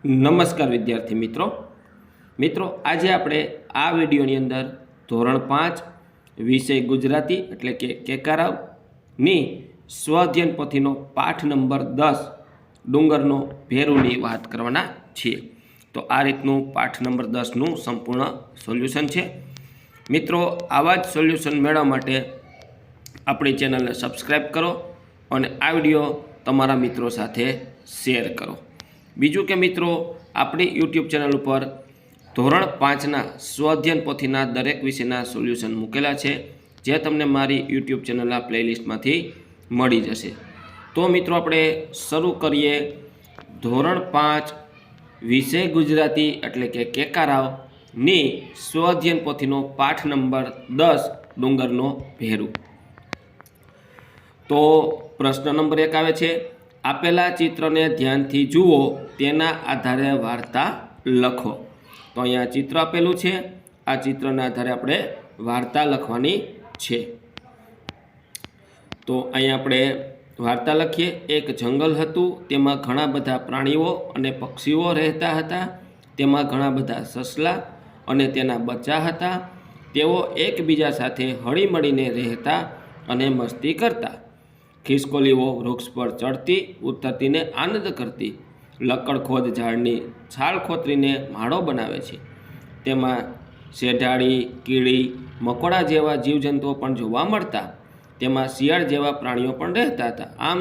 નમસ્કાર વિદ્યાર્થી મિત્રો આજે આપણે આ વિડીયોની અંદર ધોરણ 5 વિષય ગુજરાતી એટલે કે કેકારાવની સ્વઅધ્યયન પોથીનો પાઠ નંબર 10 ડુંગરનો ભેરુની વાત કરવાના છીએ। તો આ રીતનું પાઠ નંબર 10નું સંપૂર્ણ સોલ્યુશન છે। મિત્રો આવા જ સોલ્યુશન મેળવવા માટે આપણી ચેનલને સબસ્ક્રાઈબ કરો અને આ વિડીયો તમારા મિત્રો સાથે શેર કરો। બીજું કે મિત્રો આપણી યુટ્યુબ ચેનલ ઉપર ધોરણ 5ના સ્વઅધ્યયન પોથીના દરેક વિષયના સોલ્યુશન મૂકેલા છે, જે તમને મારી યુટ્યુબ ચેનલના પ્લેલિસ્ટમાંથી મળી જશે। તો મિત્રો આપણે શરૂ કરીએ ધોરણ 5 વિષય ગુજરાતી એટલે કે કેકારાવની સ્વઅધ્યયન પોથીનો પાઠ નંબર 10 ડુંગરનો ભેરુ। તો પ્રશ્ન નંબર 1 આવે છે, આપેલા ચિત્રને ધ્યાનથી જુઓ, તેના આધારે વાર્તા લખો। તો અહીંયા ચિત્ર આપેલું છે, આ ચિત્રના આધારે આપણે વાર્તા લખવાની છે। તો અહીંયા આપણે વાર્તા લખીએ। એક જંગલ હતું, તેમાં ઘણા બધા પ્રાણીઓ અને પક્ષીઓ રહેતા હતા। તેમાં ઘણા બધા સસલા અને તેના બચ્ચા હતા। તેઓ એકબીજા સાથે હળીમળીને રહેતા અને મસ્તી કરતા। ખિસકોલીઓ વૃક્ષ પર ચડતી ઉતરતીને આનંદ કરતી। લકડખોદ ઝાડની છાલ ખોતરીને માળો બનાવે છે। તેમાં શેઢાળી, કીડી, મકોડા જેવા જીવજંતુઓ પણ જોવા મળતા। તેમાં શિયાળ જેવા પ્રાણીઓ પણ રહેતા હતા। આમ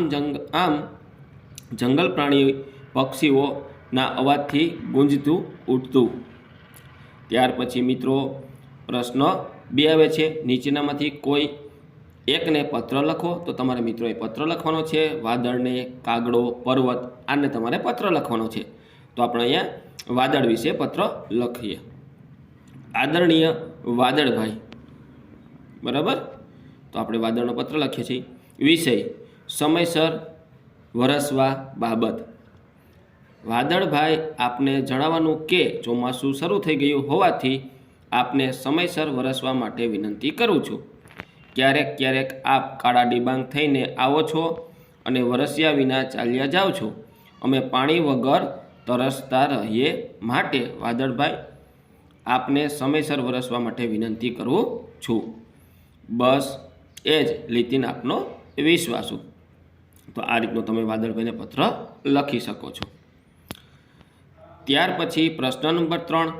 જંગલ પ્રાણી પક્ષીઓના અવાજથી ગુંજતું ઉઠતું। ત્યાર પછી મિત્રો પ્રશ્ન 2 આવે છે, નીચેનામાંથી કોઈ એકને પત્ર લખો। તો તમારે મિત્રોએ પત્ર લખવાનો છે। વાદળને, કાગડો, પર્વત, આને તમારે પત્ર લખવાનો છે। તો આપણે અહીંયા વાદળ વિશે પત્ર લખીએ। આદરણીય વાદળભાઈ, બરાબર। તો આપણે વાદળનો પત્ર લખીએ છીએ। વિષય સમયસર વરસવા બાબત। વાદળભાઈ, આપને જણાવવાનું કે ચોમાસું શરૂ થઈ ગયું હોવાથી આપને સમયસર વરસવા માટે વિનંતી કરું છું। ક્યારેક ક્યારેક આપ કાળા ડિબાંગ થઈને આવો છો અને વરસ્યા વિના ચાલ્યા જાઓ છો। અમે પાણી વગર તરસતા રહીએ, માટે વાદળભાઈ આપને સમયસર વરસવા માટે વિનંતી કરું છું। બસ એ જ લીતીન આપનો વિશ્વાસુ। તો આ રીતનો તમે વાદળભાઈને પત્ર લખી શકો છો। ત્યાર પછી પ્રશ્ન નંબર 3,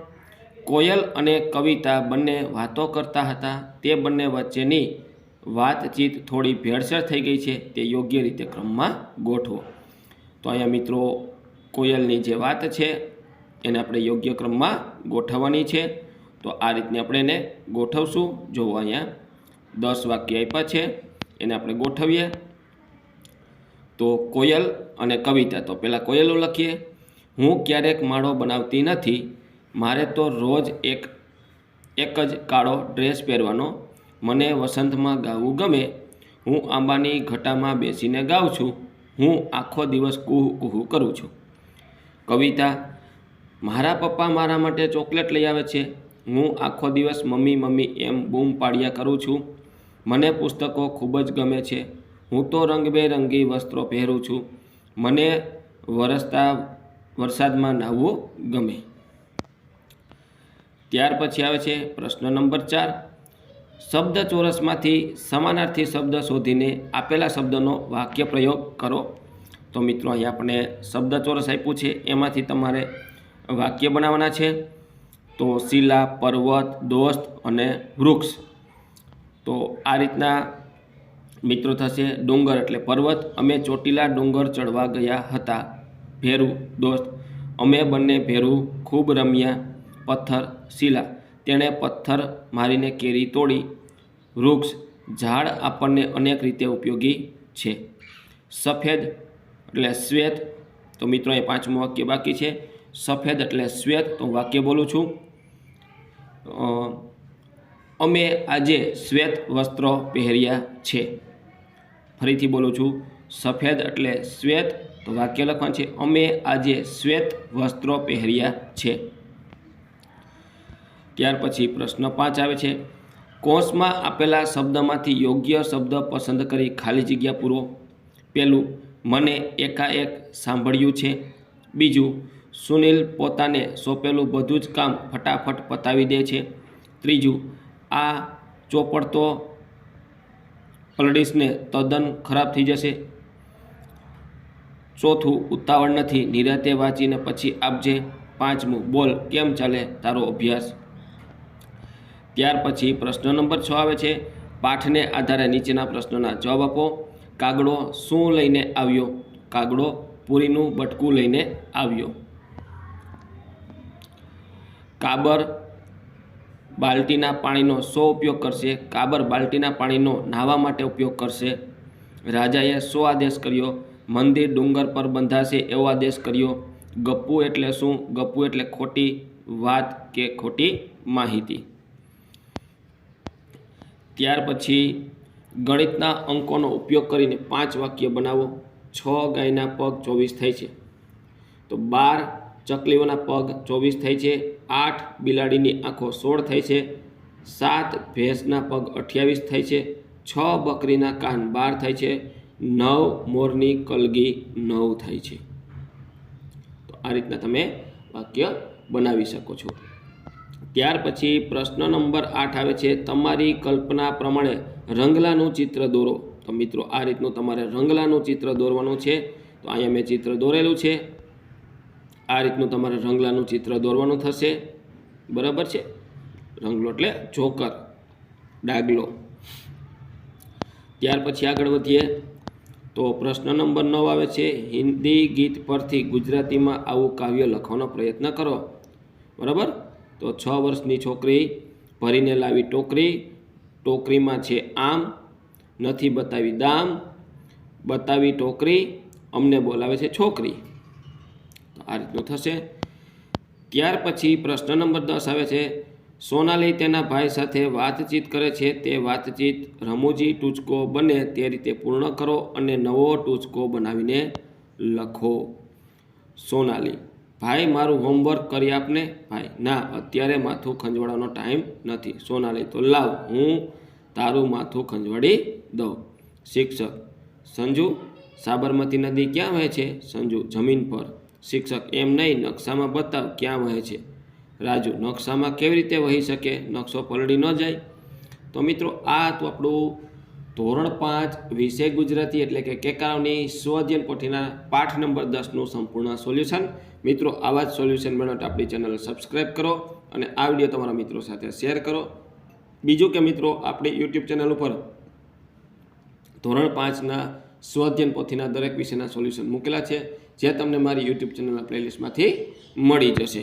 કોયલ અને કવિતા બંને વાતો કરતા હતા। તે બંને વચ્ચેની વાતચીત થોડી ભેળસેળ થઈ ગઈ છે, તે યોગ્ય રીતે ક્રમમાં ગોઠવો। તો અહીંયા મિત્રો કોયલની જે વાત છે એને આપણે યોગ્ય ક્રમમાં ગોઠવવાની છે। તો આ રીતને આપણે એને ગોઠવશું। જો અહીંયા 10 વાક્ય આપ્યા છે, એને આપણે ગોઠવીએ। તો કોયલ અને કવિતા, તો પહેલાં કોયલો લખીએ। હું ક્યારેક માળો બનાવતી નથી, મારે તો રોજ એક જ કાળો ડ્રેસ પહેરવાનો। મને વસંતમાં ગાવું ગમે, હું આંબાની ઘટામાં બેસીને ગાઉં છું। હું આખો દિવસ કુહુ કુહુ કરું છું। કવિતા, મારા પપ્પા મારા માટે ચોકલેટ લઈ આવે છે, હું આખો દિવસ મમ્મી મમ્મી એમ બૂમ પાડ્યા કરું છું। મને પુસ્તકો ખૂબ જ ગમે છે, હું તો રંગબેરંગી વસ્ત્રો પહેરું છું। મને વરસાદમાં નાહવું ગમે। ત્યાર પછી આવે છે પ્રશ્ન નંબર 4, શબ્દ ચોરસમાંથી સમાનાર્થી શબ્દ શોધીને આપેલા શબ્દનો વાક્ય પ્રયોગ કરો। તો મિત્રો અહીંયા આપણે શબ્દ ચોરસ આપ્યું છે, એમાંથી તમારે વાક્ય બનાવવાના છે। તો શિલા, પર્વત, દોસ્ત અને વૃક્ષ। તો આ રીતના મિત્રો થશે। ડુંગર એટલે પર્વત, અમે ચોટીલા ડુંગર ચડવા ગયા હતા। ભેરું, દોસ્ત, અમે બંને ભેરું ખૂબ રમ્યા। પથ્થર, શિલા, તેણે પથ્થર મારીને કેરી તોડી। વૃક્ષ, ઝાડ આપણને અનેક રીતે ઉપયોગી છે। સફેદ એટલે શ્વેત, તો મિત્રો એ 5મું વાક્ય બાકી છે। સફેદ એટલે શ્વેત, તો વાક્ય બોલું છું। અમે આજે શ્વેત વસ્ત્રો પહેર્યા છે। ફરીથી બોલું છું, સફેદ એટલે શ્વેત, તો વાક્ય લખવાનું છે, અમે આજે શ્વેત વસ્ત્રો પહેર્યા છે। ત્યાર પછી પ્રશ્ન 5 આવે છે, કૌંસમાં આપેલા શબ્દમાંથી યોગ્ય શબ્દ પસંદ કરી ખાલી જગ્યા પૂરો। પહેલું, મને એકાએક સાંભળ્યું છે। બીજું, સુનિલ પોતાને સોંપેલું બધું જ કામ ફટાફટ પતાવી દે છે. ત્રીજું, આ ચોપડતો પલડીશને તદ્દન ખરાબ થઈ જશે. ચોથું, ઉતાવળ નથી, નિરાતે વાંચીને પછી આપજે. પાંચમું, બોલ કેમ ચાલે તારો અભ્યાસ. ત્યાર પછી પ્રશ્ન નંબર 6 આવે છે. પાઠને આધારે નીચેના પ્રશ્નોના જવાબ આપો. કાગડો શું લઈને આવ્યો? કાગડો પૂરીનું બટકું લઈને આવ્યો. કાબર બાલ્ટીના પાણીનો શો ઉપયોગ કરશે? કાબર બાલ્ટીના પાણીનો નાહવા માટે ઉપયોગ કરશે. રાજાએ શો આદેશ કર્યો? મંદિર ડુંગર પર બંધાશે એવો આદેશ કર્યો. ગપ્પુ એટલે શું? ગપ્પુ એટલે ખોટી વાત કે ખોટી માહિતી. ત્યાર પછી ગણિતના અંકોનો ઉપયોગ કરીને 5 વાક્ય બનાવો. 6 ગાયના પગ 24 થાય છે, તો 12 ચકલીઓના પગ 24 થાય છે. 8 બિલાડીની આંખો 16 થાય છે. 7 ભેંસના પગ 28 થાય છે. 6 બકરીના કાન 12 થાય છે. 9 મોરની કલગી 9 થાય છે. તો આ રીતના તમે વાક્ય બનાવી શકો છો. ત્યાર પછી પ્રશ્ન નંબર 8 આવે છે. તમારી કલ્પના પ્રમાણે રંગલાનું ચિત્ર દોરો. તો મિત્રો આ રીતનું તમારે રંગલાનું ચિત્ર દોરવાનું છે. તો અહીંયા મેં ચિત્ર દોરેલું છે. આ રીતનું તમારે રંગલાનું ચિત્ર દોરવાનું થશે. બરાબર છે. રંગલો એટલે જોકર, ડાગલો. ત્યાર પછી આગળ વધીએ તો પ્રશ્ન નંબર 9 આવે છે. હિન્દી ગીત પરથી ગુજરાતીમાં આવું કાવ્ય લખવાનો પ્રયત્ન કરો. બરાબર. તો 6 વર્ષની છોકરી ભરીને લાવી ટોકરી, ટોકરીમાં છે આમ, નથી બતાવી દામ, બતાવી ટોકરી, અમને બોલાવે છે છોકરી. તો આ રીતનું થશે. ત્યાર પછી પ્રશ્ન નંબર 10 આવે છે. સોનાલી તેના ભાઈ સાથે વાતચીત કરે છે. તે વાતચીત રમૂજી ટૂચકો બને તે રીતે પૂર્ણ કરો અને નવો ટૂચકો બનાવીને લખો. સોનાલી: ભાઈ મારું હોમવર્ક કરી આપને. ભાઈ: ના, અત્યારે માથું ખંજવાળવાનો ટાઈમ નથી. સોનાલી: તો લાવ હું તારું માથું ખંજવાળી દઉં. શિક્ષક: સંજુ, સાબરમતી નદી ક્યાં વહે છે? સંજુ: જમીન પર. શિક્ષક: એમ નહીં, નકશામાં બતાવ ક્યાં વહે છે. રાજુ: નકશામાં કેવી રીતે વહી શકે? નકશો પલળી ન જાય. તો મિત્રો આ તો આપણું ધોરણ 5 વિષય ગુજરાતી એટલે કે કેકાવની સ્વઅધ્યયન પોથીના પાઠ નંબર 10નું સંપૂર્ણ સોલ્યુશન. મિત્રો આવા જ સોલ્યુશન મેળવવા આપણી ચેનલ સબસ્ક્રાઈબ કરો અને આ વિડીયો તમારા મિત્રો સાથે શેર કરો. બીજું કે મિત્રો આપણી યુટ્યુબ ચેનલ ઉપર ધોરણ 5ના સ્વઅધ્યયન પોથીના દરેક વિષયના સોલ્યુશન મૂકેલા છે, જે તમને મારી યુટ્યુબ ચેનલના પ્લેલિસ્ટમાંથી મળી જશે.